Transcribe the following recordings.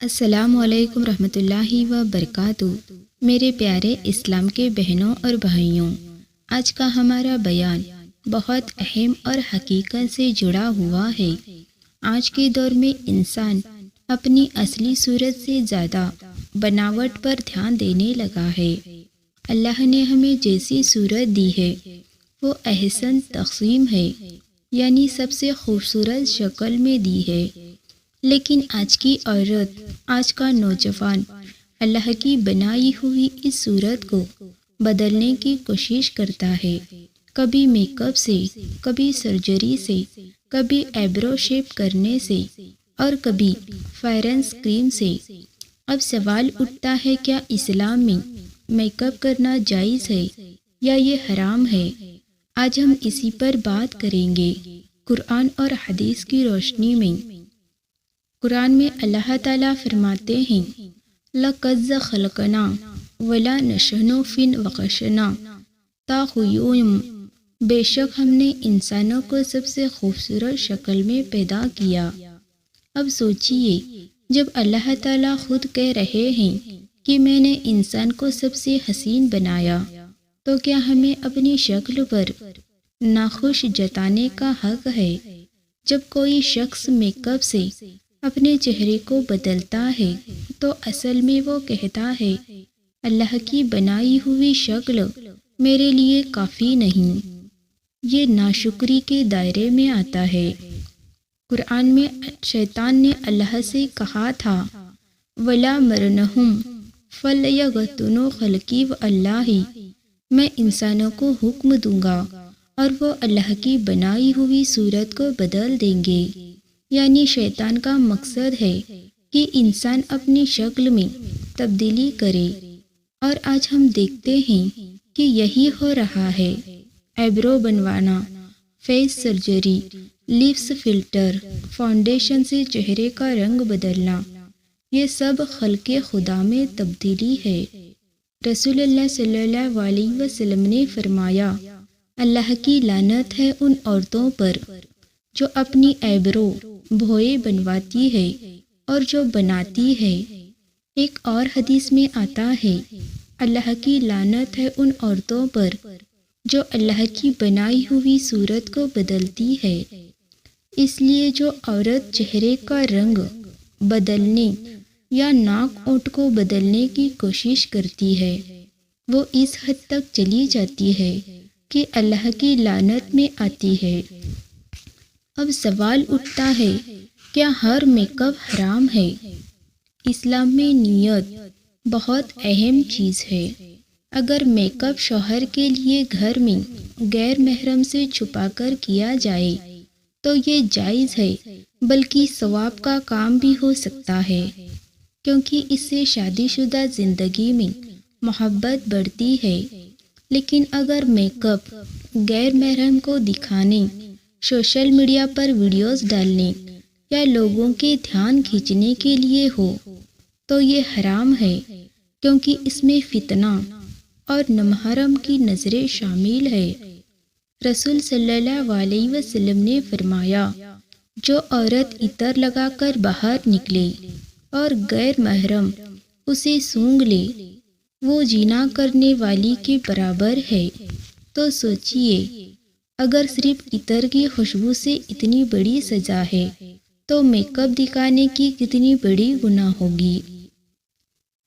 السلام علیکم رحمۃ اللہ وبرکاتہ۔ میرے پیارے اسلام کے بہنوں اور بھائیوں، آج کا ہمارا بیان بہت اہم اور حقیقت سے جڑا ہوا ہے۔ آج کے دور میں انسان اپنی اصلی صورت سے زیادہ بناوٹ پر دھیان دینے لگا ہے۔ اللہ نے ہمیں جیسی صورت دی ہے وہ احسن تقسیم ہے، یعنی سب سے خوبصورت شکل میں دی ہے، لیکن آج کی عورت، آج کا نوجوان اللہ کی بنائی ہوئی اس صورت کو بدلنے کی کوشش کرتا ہے، کبھی میک اپ سے، کبھی سرجری سے، کبھی ایبرو شیپ کرنے سے اور کبھی فیئرنس کریم سے۔ اب سوال اٹھتا ہے، کیا اسلام میں میک اپ کرنا جائز ہے یا یہ حرام ہے؟ آج ہم اسی پر بات کریں گے، قرآن اور حدیث کی روشنی میں۔ قرآن میں اللہ تعالیٰ فرماتے ہیں، لَقَدْ خَلَقْنَا وَلَنَشْأَنُ فِي وَقَشْنَا تَخَيُّمْ، بے شک ہم نے انسانوں کو سب سے خوبصورت شکل میں پیدا کیا۔ اب سوچئے، جب اللہ تعالیٰ خود کہہ رہے ہیں کہ میں نے انسان کو سب سے حسین بنایا، تو کیا ہمیں اپنی شکل پر ناخوش جتانے کا حق ہے؟ جب کوئی شخص میک اپ سے اپنے چہرے کو بدلتا ہے تو اصل میں وہ کہتا ہے، اللہ کی بنائی ہوئی شکل میرے لیے کافی نہیں۔ یہ ناشکری کے دائرے میں آتا ہے۔ قرآن میں شیطان نے اللہ سے کہا تھا، وَلَا مَرْنَهُمْ فَلْيَغْتُنُوا خَلْقِي وَاللَّهِ، میں انسانوں کو حکم دوں گا اور وہ اللہ کی بنائی ہوئی صورت کو بدل دیں گے۔ یعنی شیطان کا مقصد ہے کہ انسان اپنی شکل میں تبدیلی کرے، اور آج ہم دیکھتے ہیں کہ یہی ہو رہا ہے۔ ایبرو بنوانا، face surgery, lips filter, foundation سے چہرے کا رنگ بدلنا، یہ سب خلق خدا میں تبدیلی ہے۔ رسول اللہ صلی اللہ علیہ وسلم نے فرمایا، اللہ کی لعنت ہے ان عورتوں پر جو اپنی ایبرو بھوئے بنواتی ہے اور جو بناتی ہے۔ ایک اور حدیث میں آتا ہے، اللہ کی لعنت ہے ان عورتوں پر جو اللہ کی بنائی ہوئی صورت کو بدلتی ہے۔ اس لیے جو عورت چہرے کا رنگ بدلنے یا ناک ہونٹ کو بدلنے کی کوشش کرتی ہے، وہ اس حد تک چلی جاتی ہے کہ اللہ کی لعنت میں آتی ہے۔ اب سوال اٹھتا ہے، کیا ہر میک اپ حرام ہے؟ اسلام میں نیت بہت اہم چیز ہے۔ اگر میک اپ شوہر کے لیے گھر میں غیر محرم سے چھپا کر کیا جائے تو یہ جائز ہے، بلکہ ثواب کا کام بھی ہو سکتا ہے، کیونکہ اس سے شادی شدہ زندگی میں محبت بڑھتی ہے۔ لیکن اگر میک اپ غیر محرم کو دکھانے، سوشل میڈیا پر ویڈیوز ڈالنے یا لوگوں کے دھیان کھینچنے کے لیے ہو تو یہ حرام ہے، کیونکہ اس میں فتنہ اور نامحرم کی نظریں شامل ہے۔ رسول صلی اللہ علیہ وسلم نے فرمایا، جو عورت عطر لگا کر باہر نکلے اور غیر محرم اسے سونگھ لے، وہ زنا کرنے والی کے برابر ہے۔ تو سوچئے، اگر صرف عطر کی خوشبو سے اتنی بڑی سزا ہے تو میک اپ دکھانے کی کتنی بڑی گناہ ہوگی۔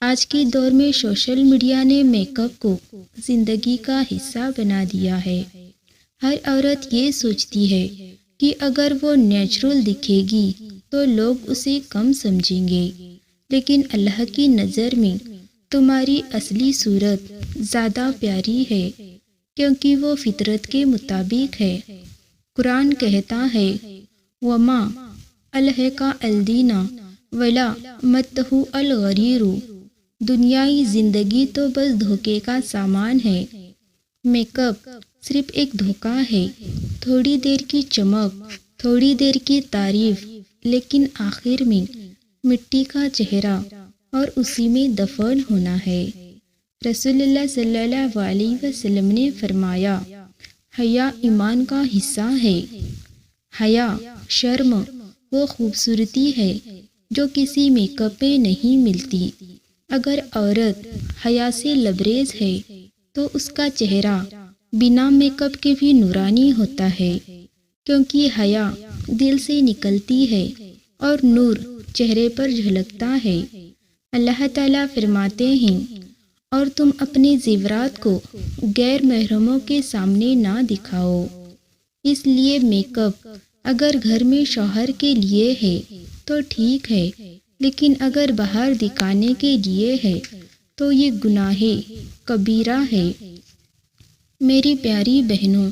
آج کے دور میں سوشل میڈیا نے میک اپ کو زندگی کا حصہ بنا دیا ہے۔ ہر عورت یہ سوچتی ہے کہ اگر وہ نیچرل دکھے گی تو لوگ اسے کم سمجھیں گے، لیکن اللہ کی نظر میں تمہاری اصلی صورت زیادہ پیاری ہے، کیونکہ وہ فطرت کے مطابق ہے۔ قرآن کہتا ہے، وَمَا أَلْهَكَ الدِّينَ وَلَا مَتَّعُ الْغَرُورُ، دنیائی زندگی تو بس دھوکے کا سامان ہے۔ میک اپ صرف ایک دھوکہ ہے، تھوڑی دیر کی چمک، تھوڑی دیر کی تعریف، لیکن آخر میں مٹی کا چہرہ اور اسی میں دفن ہونا ہے۔ رسول اللہ صلی اللہ علیہ وسلم نے فرمایا، حیا ایمان کا حصہ ہے۔ حیا، شرم وہ خوبصورتی ہے جو کسی میک اپ میں نہیں ملتی۔ اگر عورت حیا سے لبریز ہے تو اس کا چہرہ بنا میک اپ کے بھی نورانی ہوتا ہے، کیونکہ حیا دل سے نکلتی ہے اور نور چہرے پر جھلکتا ہے۔ اللہ تعالیٰ فرماتے ہیں، اور تم اپنے زیورات کو غیر محرموں کے سامنے نہ دکھاؤ۔ اس لیے میک اپ اگر گھر میں شوہر کے لیے ہے تو ٹھیک ہے، لیکن اگر باہر دکھانے کے لیے ہے تو یہ گناہ کبیرہ ہے۔ میری پیاری بہنوں،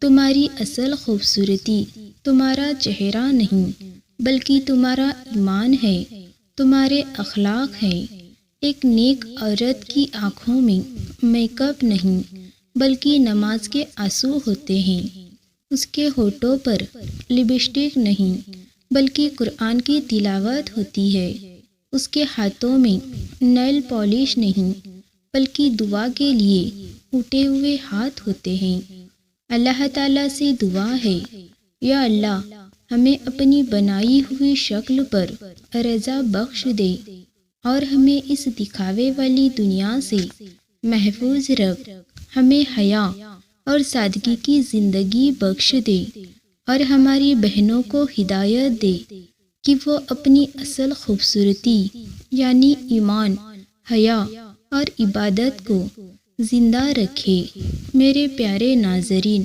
تمہاری اصل خوبصورتی تمہارا چہرہ نہیں بلکہ تمہارا ایمان ہے، تمہارے اخلاق ہیں۔ ایک نیک عورت کی آنکھوں میں میک اپ نہیں بلکہ نماز کے آنسو ہوتے ہیں، اس کے ہونٹوں پر لپسٹک نہیں بلکہ قرآن کی تلاوت ہوتی ہے، اس کے ہاتھوں میں نیل پالش نہیں بلکہ دعا کے لیے اٹھے ہوئے ہاتھ ہوتے ہیں۔ اللہ تعالیٰ سے دعا ہے، یا اللہ ہمیں اپنی بنائی ہوئی شکل پر رضا بخش دے اور ہمیں اس دکھاوے والی دنیا سے محفوظ رکھ، ہمیں حیا اور سادگی کی زندگی بخش دے اور ہماری بہنوں کو ہدایت دے کہ وہ اپنی اصل خوبصورتی یعنی ایمان، حیا اور عبادت کو زندہ رکھے۔ میرے پیارے ناظرین،